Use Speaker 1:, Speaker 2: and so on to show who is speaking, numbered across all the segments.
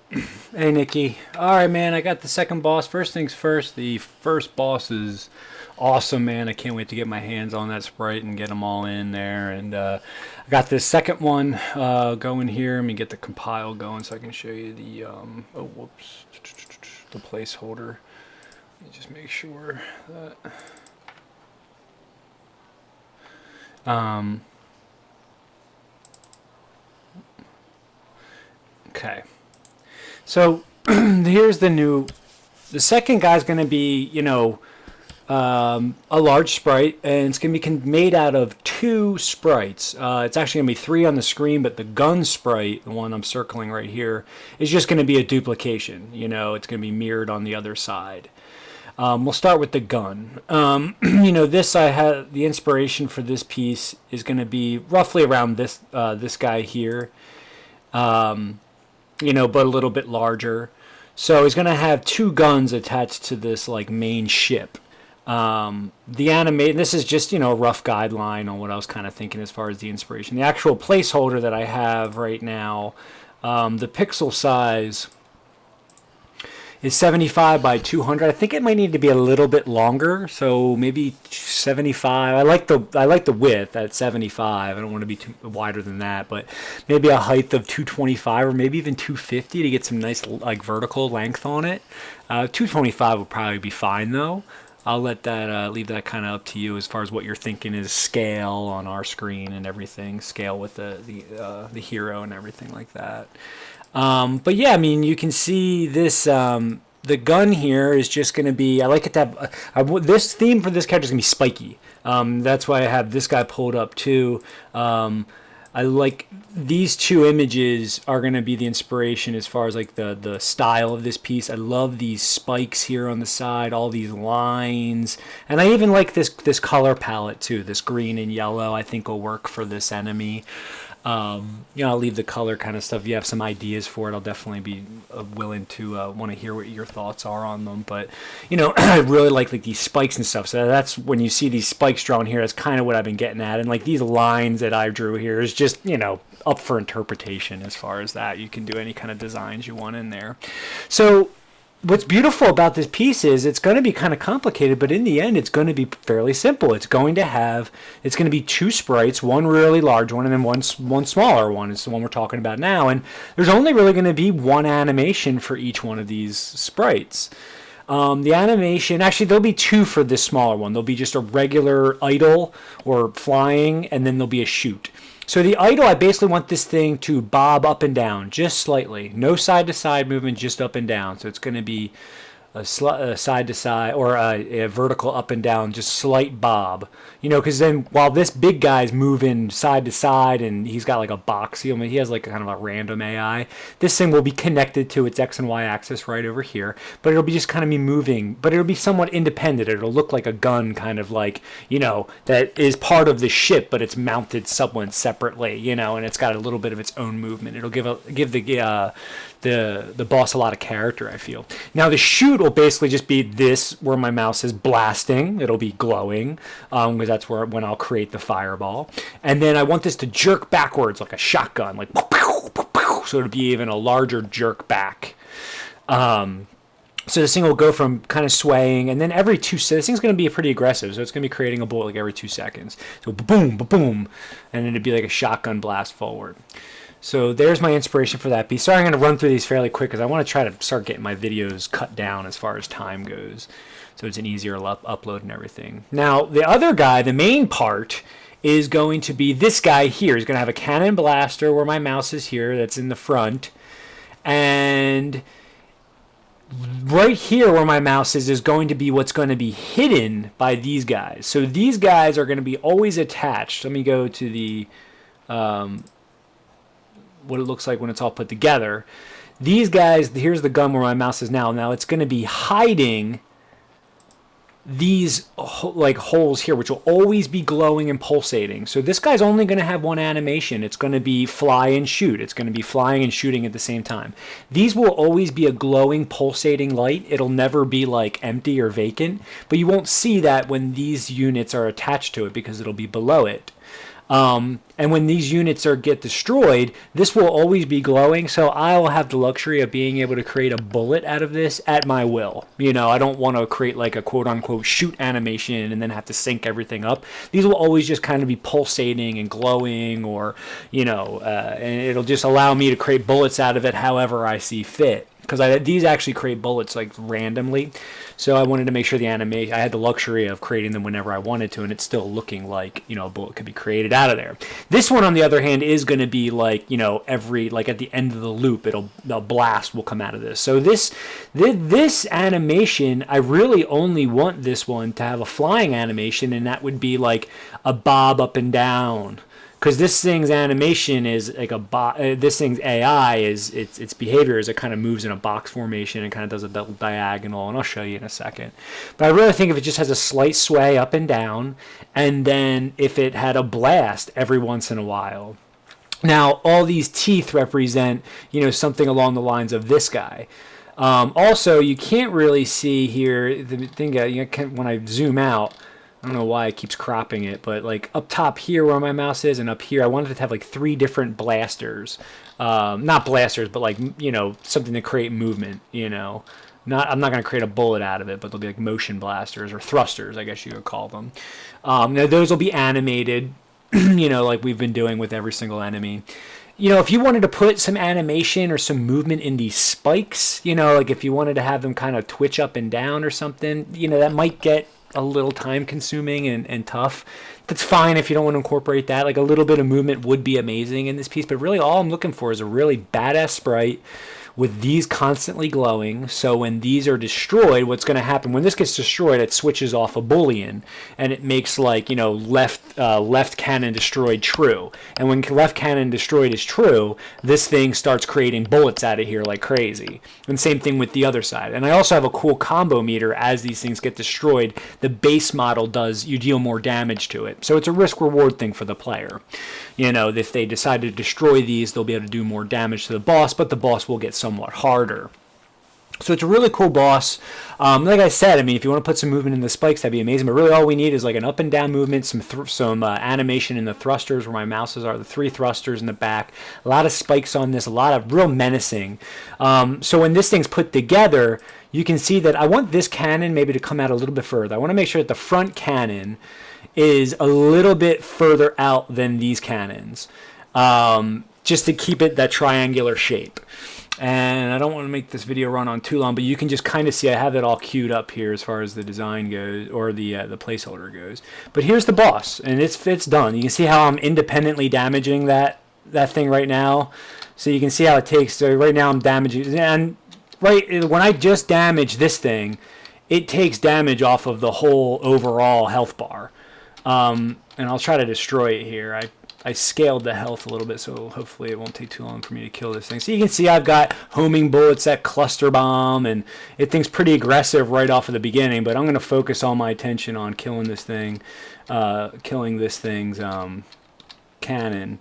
Speaker 1: Hey Nikki. Alright man, I got the second boss. First things first, the first boss is awesome man. I can't wait to get my hands on that sprite and get them all in there. And I got this second one going here. Let me get the compile going so I can show you the, oh whoops, the placeholder. Let me just make sure that, um, okay. So here's the second guy's going to be, a large sprite, and it's going to be made out of two sprites. It's actually going to be three on the screen, but the gun sprite, the one I'm circling right here, is just going to be a duplication. It's going to be mirrored on the other side. We'll start with the gun. This I had the inspiration for this piece is going to be roughly around this guy here. But a little bit larger. So he's going to have two guns attached to this like main ship. The animate. This is just a rough guideline on what I was kind of thinking as far as the inspiration. The actual placeholder that I have right now, the pixel size is 75 by 200. I think it might need to be a little bit longer, so maybe 75. I like the width at 75. I don't want to be too wider than that, but maybe a height of 225 or maybe even 250 to get some nice like vertical length on it. 225 would probably be fine though. I'll let that leave that kind of up to you as far as what you're thinking is scale on our screen and everything, scale with the hero and everything like that. But yeah, I mean, you can see this. The gun here is just going to be. I like it to have. This theme for this character is going to be spiky. That's why I have this guy pulled up too. I like these two images are going to be the inspiration as far as like the style of this piece. I love these spikes here on the side, all these lines, and I even like this color palette too. This green and yellow I think will work for this enemy. I'll leave the color kind of stuff. If you have some ideas for it, I'll definitely be willing to want to hear what your thoughts are on them. But, I really like these spikes and stuff. So that's when you see these spikes drawn here, that's kind of what I've been getting at. And like these lines that I drew here is just, up for interpretation as far as that. You can do any kind of designs you want in there. So what's beautiful about this piece is it's going to be kind of complicated, but in the end, it's going to be fairly simple. It's going to be two sprites, one really large one, and then one smaller one. It's the one we're talking about now. And there's only really going to be one animation for each one of these sprites. The animation, actually, there'll be two for this smaller one. There'll be just a regular idle or flying, and then there'll be a shoot. So the idle, I basically want this thing to bob up and down just slightly. No side-to-side movement, just up and down. So it's going to be a side-to-side or a vertical up and down, just slight bob. Because then while this big guy's moving side to side and he's got like a box, he has like kind of a random AI, this thing will be connected to its X and Y axis right over here, but it'll be just kind of be moving, but it'll be somewhat independent. It'll look like a gun kind of like, that is part of the ship, but it's mounted somewhat separately, and it's got a little bit of its own movement. It'll give the boss a lot of character, I feel. Now the shoot will basically just be this where my mouse is blasting. It'll be glowing because that's when I'll create the fireball. And then I want this to jerk backwards like a shotgun, like so it'll be even a larger jerk back. So this thing will go from kind of swaying, and then every this thing's going to be pretty aggressive, so it's going to be creating a bullet like every 2 seconds. So boom, boom, and then it'd be like a shotgun blast forward. So there's my inspiration for that piece. Sorry, I'm going to run through these fairly quick because I want to try to start getting my videos cut down as far as time goes, so it's an easier upload and everything. Now, the other guy, the main part, is going to be this guy here. He's going to have a cannon blaster where my mouse is here. That's in the front. And right here where my mouse is going to be what's going to be hidden by these guys. So these guys are going to be always attached. Let me go to the what it looks like when it's all put together. These guys, here's the gun where my mouse is now. Now it's going to be hiding these like holes here, which will always be glowing and pulsating. So this guy's only going to have one animation. It's going to be fly and shoot. It's going to be flying and shooting at the same time. These will always be a glowing, pulsating light. It'll never be like empty or vacant, but you won't see that when these units are attached to it because it'll be below it. And when these units get destroyed, this will always be glowing. So I will have the luxury of being able to create a bullet out of this at my will. I don't want to create like a quote unquote shoot animation and then have to sync everything up. These will always just kind of be pulsating and glowing, or and it'll just allow me to create bullets out of it however I see fit. Because these actually create bullets like randomly, so I wanted to make sure the animation, I had the luxury of creating them whenever I wanted to, and it's still looking like a bullet could be created out of there. This one, on the other hand, is going to be like every like at the end of the loop, a blast will come out of this. So this animation, I really only want this one to have a flying animation, and that would be like a bob up and down. Because this thing's animation is like this thing's AI is its behavior is it kind of moves in a box formation and kind of does a double diagonal, and I'll show you in a second. But I really think if it just has a slight sway up and down, and then if it had a blast every once in a while. Now all these teeth represent something along the lines of this guy. Also, you can't really see here the thing when I zoom out. I don't know why it keeps cropping it, but like up top here where my mouse is and up here, I wanted it to have like 3 different blasters. Not blasters, but like, something to create movement, I'm not going to create a bullet out of it, but they'll be like motion blasters or thrusters, I guess you would call them. Now those will be animated, like we've been doing with every single enemy. If you wanted to put some animation or some movement in these spikes, like if you wanted to have them kind of twitch up and down or something, that might get a little time consuming and tough. That's fine if you don't want to incorporate that. Like a little bit of movement would be amazing in this piece, but really all I'm looking for is a really badass sprite with these constantly glowing. So when these are destroyed, what's going to happen when this gets destroyed, it switches off a boolean and it makes like left cannon destroyed true. And when left cannon destroyed is true, this thing starts creating bullets out of here like crazy. And same thing with the other side. And I also have a cool combo meter. As these things get destroyed, the base model you deal more damage to it. So it's a risk reward thing for the player. If they decide to destroy these, they'll be able to do more damage to the boss, but the boss will get somewhat harder. So it's a really cool boss. Like I said, if you want to put some movement in the spikes, that'd be amazing. But really all we need is like an up and down movement, some animation in the thrusters where my mouses are, the 3 thrusters in the back. A lot of spikes on this, a lot of real menacing. So when this thing's put together, you can see that I want this cannon maybe to come out a little bit further. I want to make sure that the front cannon is a little bit further out than these cannons, just to keep it that triangular shape. And I don't want to make this video run on too long, but you can just kind of see I have it all queued up here as far as the design goes, or the placeholder goes. But here's the boss, and it's done. You can see how I'm independently damaging that thing right now. So you can see how it takes. So right now I'm damaging, and right when I just damage this thing, it takes damage off of the whole overall health bar. And I'll try to destroy it here. I scaled the health a little bit, so hopefully it won't take too long for me to kill this thing. So you can see I've got homing bullets, that cluster bomb, and it thing's pretty aggressive right off of the beginning, but I'm going to focus all my attention on killing this thing's cannon.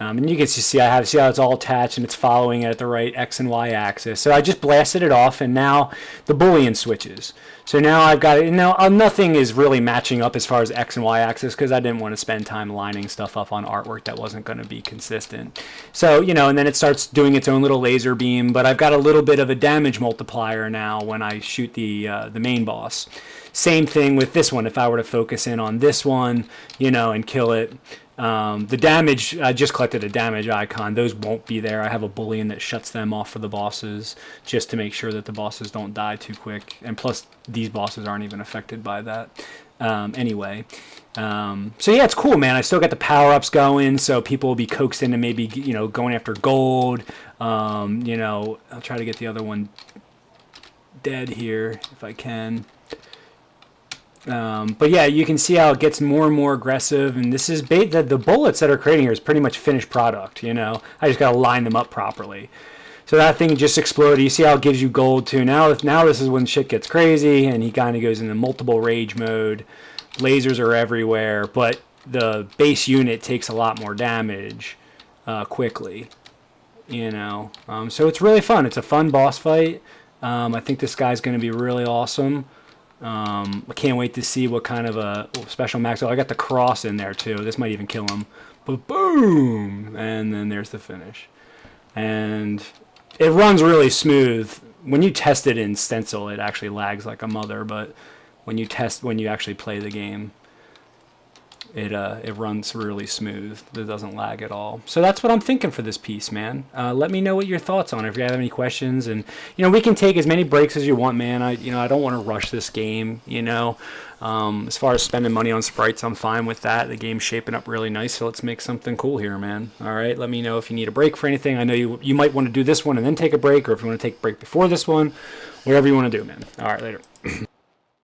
Speaker 1: And you can see how it's all attached and it's following it at the right X and Y axis. So I just blasted it off, and now the Boolean switches. So now I've got it. Now nothing is really matching up as far as X and Y axis because I didn't want to spend time lining stuff up on artwork that wasn't going to be consistent. So and then it starts doing its own little laser beam. But I've got a little bit of a damage multiplier now when I shoot the main boss. Same thing with this one. If I were to focus in on this one, and kill it. The damage, I just collected a damage icon. Those won't be there. I have a boolean that shuts them off for the bosses just to make sure that the bosses don't die too quick. And plus, these bosses aren't even affected by that. Anyway. So yeah, it's cool, man. I still got the power-ups going, so people will be coaxed into maybe, going after gold. I'll try to get the other one dead here if I can. But yeah, you can see how it gets more and more aggressive, and this is the bullets that are creating here is pretty much finished product. I just got to line them up properly. So that thing just exploded. You see how it gives you gold too. Now this is when shit gets crazy, and he kind of goes into multiple rage mode. Lasers are everywhere, but the base unit takes a lot more damage quickly. So it's really fun. It's a fun boss fight. I think this guy's going to be really awesome. I can't wait to see what kind of a special max. Oh, I got the cross in there too. This might even kill him. boom, and then there's the finish. And it runs really smooth. When you test it in stencil, it actually lags like a mother, but when you actually play the game, it runs really smooth. It doesn't lag at all. So that's what I'm thinking for this piece, man. Let me know what your thoughts on it. If you have any questions, and we can take as many breaks as you want, man. I don't want to rush this game. As far as spending money on sprites, I'm fine with that. The game's shaping up really nice, so let's make something cool here, man. All right, let me know if you need a break for anything. I know you might want to do this one and then take a break, or if you want to take a break before this one, whatever you want to do, man. All right, later.